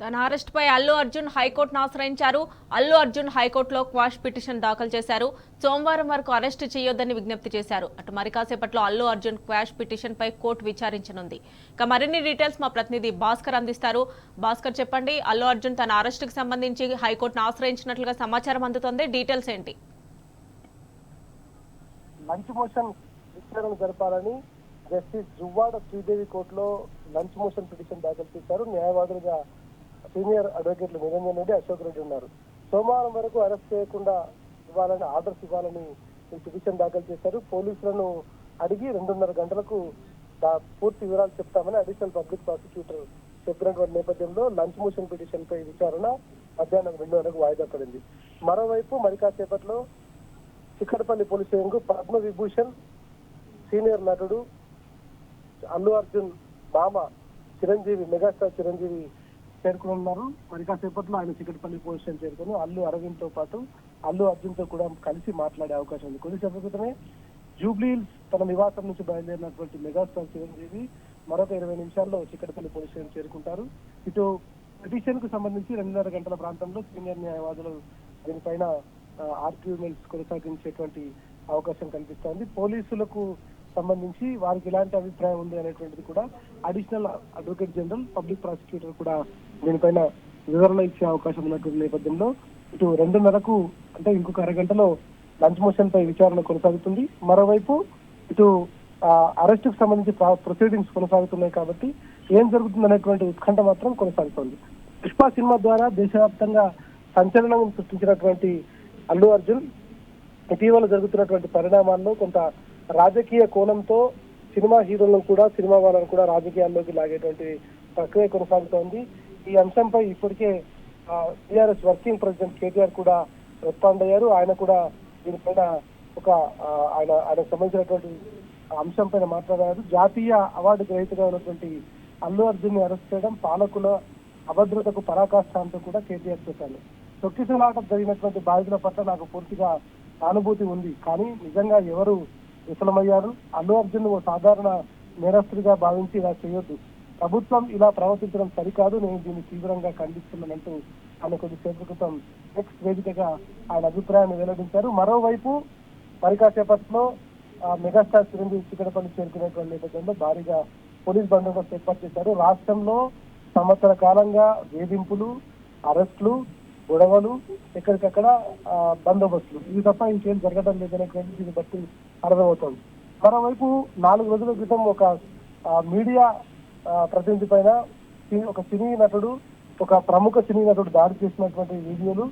తన అరెస్ట్ పై అల్లు అర్జున్ హైకోర్టును ఆశ్రయించారు. అల్లు అర్జున్ హైకోర్టులో క్వాష్ పిటిషన్ దాఖలు చేశారు. సోమవారం వరకు అరెస్టు చేయొద్దని విజ్ఞప్తి చేశారు. అటు మరి కాసేపట్లో అల్లు అర్జున్ క్వాష్ పిటిషన్ పై కోర్టు విచారించనుంది. ఇక మరిన్ని డీటెయిల్స్ మా ప్రతినిధి భాస్కర్ అందిస్తారు. భాస్కర్, చెప్పండి, అల్లు అర్జున్ తన అరెస్టుకు సంబంధించి హైకోర్టును ఆశ్రయించినట్లుగా సమాచారం అందుతోంది. డీటెయిల్స్ ఏంటి? లంచ్ మోషన్ విచారణ జరపాలని జస్టిస్ జువ్వాడ శ్రీదేవి కోర్టులో లంచ్ మోషన్ పిటిషన్ దాఖలు చేశారు. న్యాయవాదులుగా సీనియర్ అడ్వకేట్లు నిరంజన్ రెడ్డి, అశోక్ రెడ్డి ఉన్నారు. సోమవారం వరకు అరెస్ట్ చేయకుండా ఇవ్వాలని ఆర్డర్స్ ఇవ్వాలని ఈ పిటిషన్ దాఖలు చేశారు. పోలీసులను అడిగి 2.5 గంటలకు పూర్తి వివరాలు చెప్తామని అడిషనల్ పబ్లిక్ ప్రాసిక్యూటర్ చెప్పినటువంటి నేపథ్యంలో లంచ్ మోషన్ పిటిషన్ పై విచారణ మధ్యాహ్నం 2 గంటలకు వాయిదా పడింది. మరోవైపు మరి కాసేపట్లో చిక్కడపల్లి పోలీస్ స్టేషన్కు పద్మ విభూషణ్ సీనియర్ నటుడు అల్లు అర్జున్ మామ చిరంజీవి, మెగాస్టార్ చిరంజీవి చేరుకున్నారు. మరి కాసేపట్లో ఆయన చిక్కడపల్లి పోలీస్ స్టేషన్ చేరుకుని అల్లు అరవింద్ తో పాటు అల్లు అర్జున్ తో కూడా కలిసి మాట్లాడే అవకాశం ఉంది. కొద్దిసేపటి క్రితమే జూబ్లీహిల్స్ తన నివాసం నుంచి బయలుదేరినటువంటి మెగాస్టార్ చిరంజీవి మరొక 20 నిమిషాల్లో చిక్కడపల్లి పోలీస్ స్టేషన్ చేరుకుంటారు. ఇటు పిటిషన్ కు సంబంధించి 2.5 గంటల ప్రాంతంలో సీనియర్ న్యాయవాదులు దీనిపైన ఆర్గ్యుమెంట్స్ కొనసాగించేటువంటి అవకాశం కనిపిస్తోంది. పోలీసులకు సంబంధించి వారికి ఎలాంటి అభిప్రాయం ఉంది అనేటువంటిది కూడా additional advocate general, public prosecutor కూడా దీనిపైన వివరణ ఇచ్చే అవకాశం ఉన్నటువంటి నేపథ్యంలో ఇటు 2:30కు అంటే ఇంకొక అరగంటలో లంచ్ మోషన్ పై విచారణ కొనసాగుతుంది. మరోవైపు ఇటు అరెస్ట్ కు సంబంధించి ప్రొసీడింగ్స్ కొనసాగుతున్నాయి కాబట్టి ఏం జరుగుతుంది అనేటువంటి ఉత్కంఠ మాత్రం కొనసాగుతోంది. పుష్ప సినిమా ద్వారా దేశవ్యాప్తంగా సంచలనం సృష్టించినటువంటి అల్లు అర్జున్ ఇటీవల జరుగుతున్నటువంటి పరిణామాల్లో కొంత రాజకీయ కోణంతో సినిమా హీరోలను కూడా, సినిమా వాళ్ళను కూడా రాజకీయాల్లోకి లాగేటువంటి ప్రక్రియ కొనసాగుతోంది. ఈ అంశంపై ఇప్పటికే టీఆర్ఎస్ వర్కింగ్ ప్రెసిడెంట్ కేటీఆర్ కూడా రెస్పాండ్ అయ్యారు. ఆయన కూడా దీనిపైన ఒక ఆయనకు సంబంధించినటువంటి అంశం పైన మాట్లాడారు. జాతీయ అవార్డు గ్రహీతగా ఉన్నటువంటి అల్లు అర్జున్ ని అరెస్ట్ చేయడం పాలకుల అభద్రతకు పరాకాష్ఠ అంటూ కూడా కేటీఆర్ చెప్పారు. తొక్కిసలాట జరిగినటువంటి బాధితుల పట్ల నాకు పూర్తిగా సానుభూతి ఉంది, కానీ నిజంగా ఎవరు విఫలమయ్యారు? అల్లు అర్జున్ ఓ సాధారణ నేరస్తుడిగా భావించి ఇలా చేయొద్దు. ప్రభుత్వం ఇలా ప్రవర్తించడం సరికాదు, నేను దీన్ని తీవ్రంగా ఖండిస్తున్నానంటూ ఆయన కొద్దిసేపు క్రితం ఎక్స్ వేదికగా ఆయన అభిప్రాయాన్ని వెల్లడించారు. మరోవైపు మరి కాసేపట్లో మెగాస్టార్ చిరంజీవి చిక్కడపల్లి చేరుకునేటువంటి నేపథ్యంలో భారీగా పోలీస్ బందోబస్తు ఏర్పాటు చేశారు. రాష్ట్రంలో సంవత్సర కాలంగా వేధింపులు, అరెస్టులు, గొడవలు, ఎక్కడికక్కడ బందోబస్తులు, ఇవి తప్ప ఇంకేం జరగడం లేదనేటువంటి దీన్ని బట్టి అర్థమవుతోంది. మరోవైపు 4 రోజుల క్రితం ఒక మీడియా ప్రతినిధి పైన ఒక సినీ నటుడు, ఒక ప్రముఖ సినీ నటుడు దాడి చేసినటువంటి వీడియోలు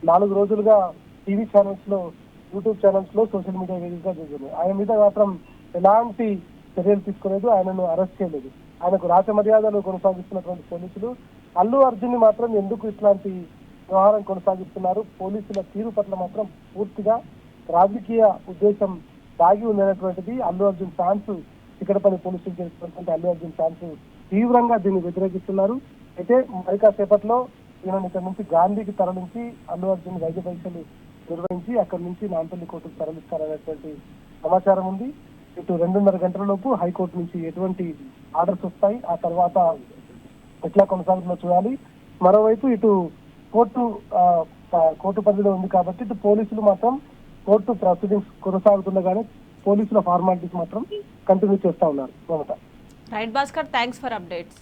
4 రోజులుగా టీవీ ఛానల్స్ లో, యూట్యూబ్ ఛానల్స్ లో, సోషల్ మీడియా వేదికగా జరిగింది. ఆయన మీద మాత్రం ఎలాంటి చర్యలు తీసుకోలేదు, ఆయనను అరెస్ట్ చేయలేదు. ఆయనకు రాచమర్యాదలు కొనసాగిస్తున్నటువంటి పోలీసులు అల్లు అర్జున్ ని మాత్రం ఎందుకు ఇట్లాంటి వ్యవహారం కొనసాగిస్తున్నారు? పోలీసుల తీరు పట్ల మాత్రం పూర్తిగా రాజకీయ ఉద్దేశం దాగి ఉందనేటువంటిది అల్లు అర్జున్ ఫ్యాన్స్, చిక్కడపల్లి పోలీసులు చేస్తున్నటువంటి అల్లు అర్జున్ ఫ్యాన్స్ తీవ్రంగా దీన్ని వ్యతిరేకిస్తున్నారు. అయితే మరి కాసేపట్లో ఈయన ఇక్కడ నుంచి గాంధీకి తరలించి అల్లు అర్జున్ వైద్య పరీక్షలు నిర్వహించి అక్కడి నుంచి నాంపల్లి కోర్టుకు తరలిస్తారనేటువంటి సమాచారం ఉంది. ఇటు 2.5 గంటల లోపు హైకోర్టు నుంచి ఎటువంటి ఆర్డర్స్ వస్తాయి, ఆ తర్వాత ఎట్లా కొనసాగుతుందో చూడాలి. మరోవైపు ఇటు కోర్టు పరిధిలో ఉంది కాబట్టి ఇటు పోలీసులు మాత్రం కోర్టు ప్రొసీడింగ్స్ కొనసాగుతుండగానే పోలీసుల ఫార్మాలిటీస్ మాత్రం కంటిన్యూ చేస్తా ఉన్నారు. Right Bhaskar, thanks for updates.